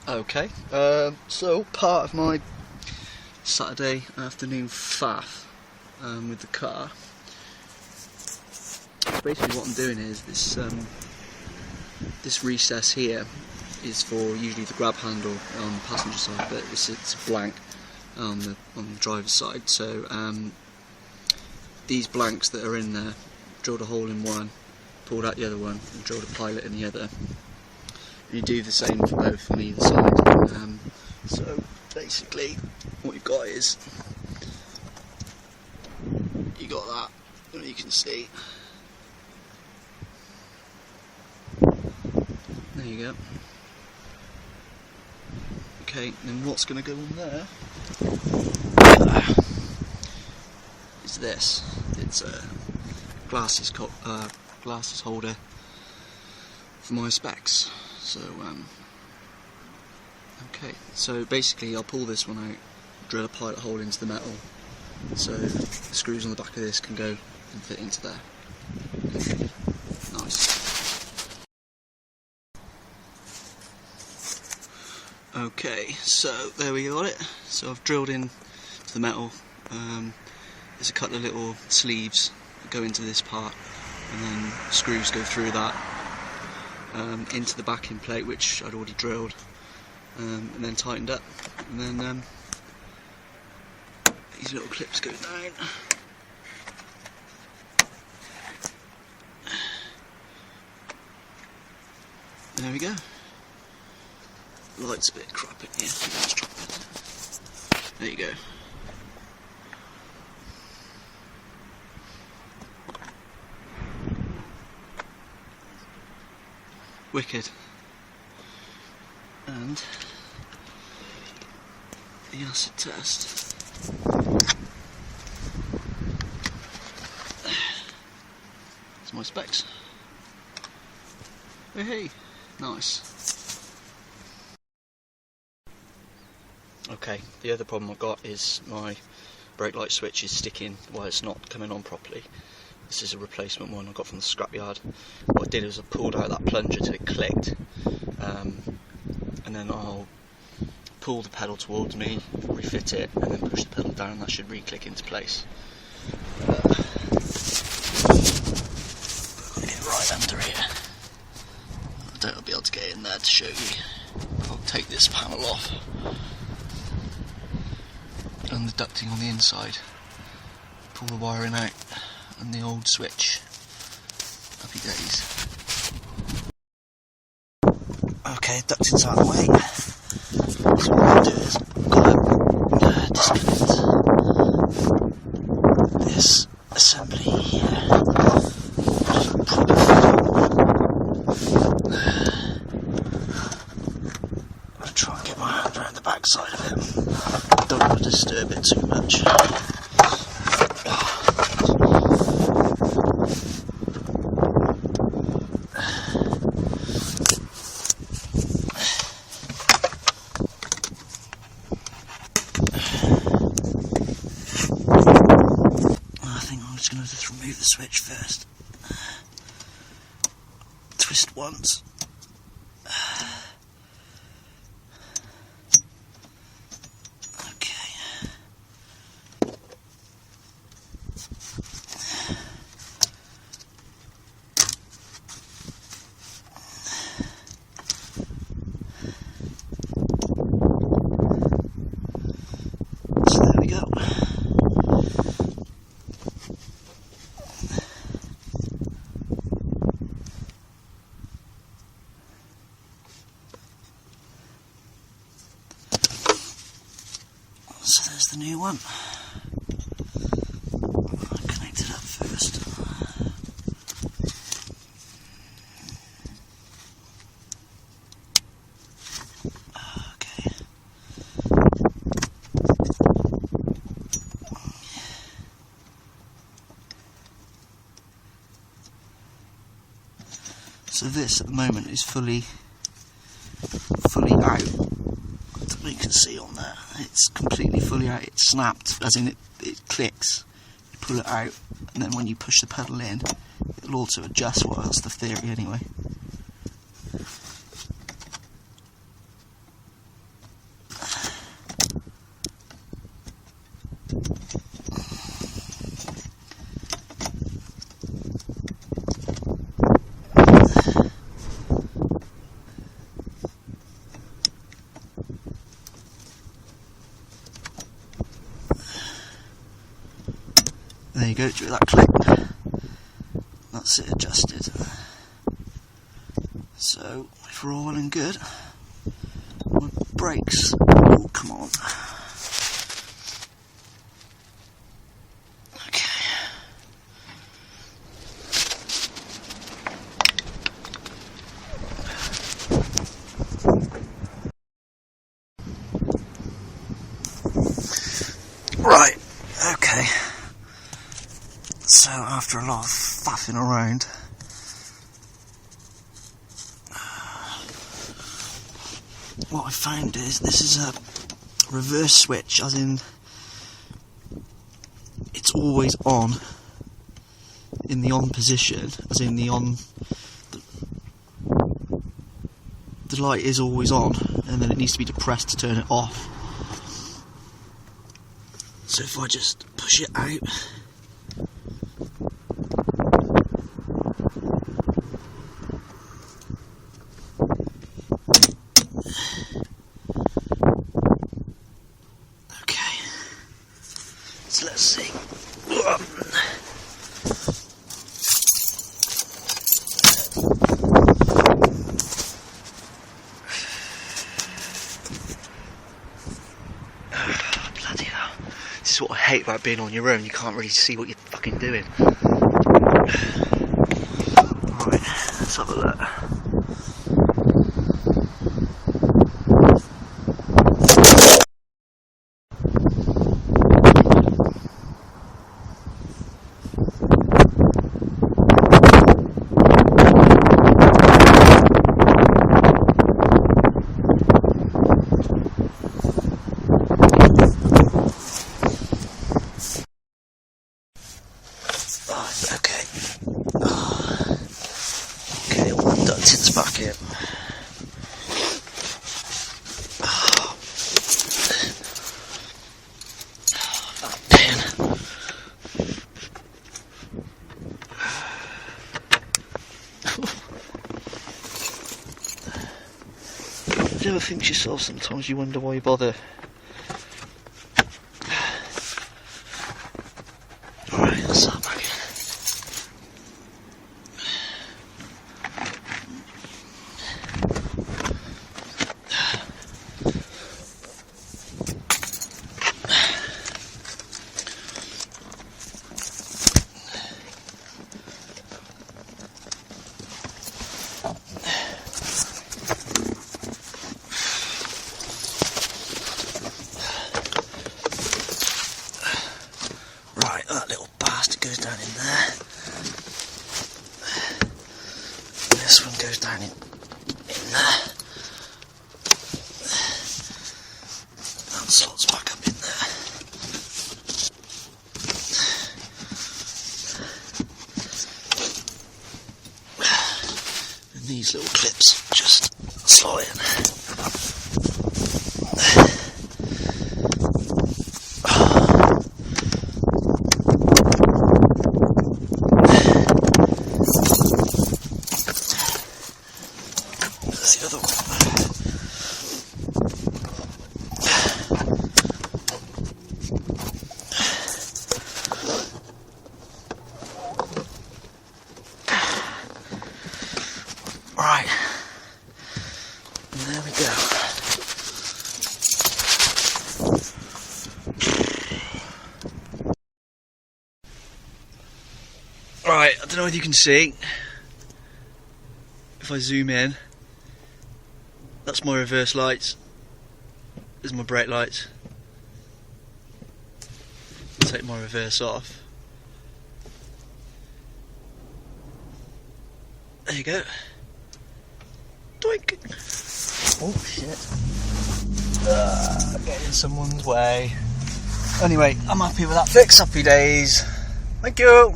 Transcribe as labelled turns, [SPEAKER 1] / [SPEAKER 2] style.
[SPEAKER 1] Okay, so part of my Saturday afternoon faff with the car, basically what I'm doing is this recess here is for usually the grab handle on the passenger side, but it's blank on the driver's side. So these blanks that are in there, drilled a hole in one, pulled out the other one, and drilled a pilot in the other. You do the same for both on either side. So basically what you've got is, you got that, and you can see, there you go. Okay, then what's going to go on there is this. It's a glasses holder for my specs. So okay, so basically I'll pull this one out, drill a pilot hole into the metal, so the screws on the back of this can go and fit into there. Nice. Okay, so there we got it. So I've drilled in to the metal. There's a couple of little sleeves that go into this part, and then screws go through that into the backing plate, which I'd already drilled and then tightened up, and then these little clips go down. There we go. Light's a bit crap in here. Let's try it. There you go. Wicked. And the acid test. That's my specs. Hey, nice. Okay, the other problem I've got is my brake light switch is sticking while it's not coming on properly. This is a replacement one I got from the scrapyard. What I did was I pulled out that plunger till it clicked, and then I'll pull the pedal towards me, refit it, and then push the pedal down, and that should re-click into place. I've got to get right under here. I don't know if I'll be able to get in there to show you. I'll take this panel off, and the ducting on the inside, pull the wiring out, and the old switch. Happy days. Okay, ducting's out of the way. So what I'm going to do is I've got to disconnect this assembly here. Just prop it through. I'm going to try and get my hand around the back side of it. Don't want to disturb it too much. I'm just going to remove the switch first. Twist once. Okay. So there we go. So there's the new one. I'll connect it up first. Okay. So this at the moment is fully out. You can see on there, it's completely fully out. It's snapped, as in it clicks. You pull it out, and then when you push the pedal in, it'll also adjust. Well, that's the theory anyway. go, do that click. That's it adjusted. So if we're all well and good, my brakes. Oh, come on. Right, okay, so after a lot of faffing around, what I found is this is a reverse switch, as in it's always on, in the on position, as in the on, the light is always on, and then it needs to be depressed to turn it off. So if I just push it out, okay, so let's see. Bloody hell. This is what I hate about being on your own, you can't really see what you're fucking doing. Right, let's have a look. Okay. Okay, all the ductings back in. That pin. You ever think to yourself sometimes, you wonder why you bother? Alright, let's start back in. Right, that little bastard goes down in there. And this one goes down in there. That slots back up in there. And these little clips just slot in. The other one. Right, and there we go. Right, I don't know if you can see, if I zoom in. That's my reverse lights. There's my brake lights. I'll take my reverse off. There you go. Doink! Oh shit. Getting in someone's way. Anyway, I'm happy with that fix. Happy days. Thank you.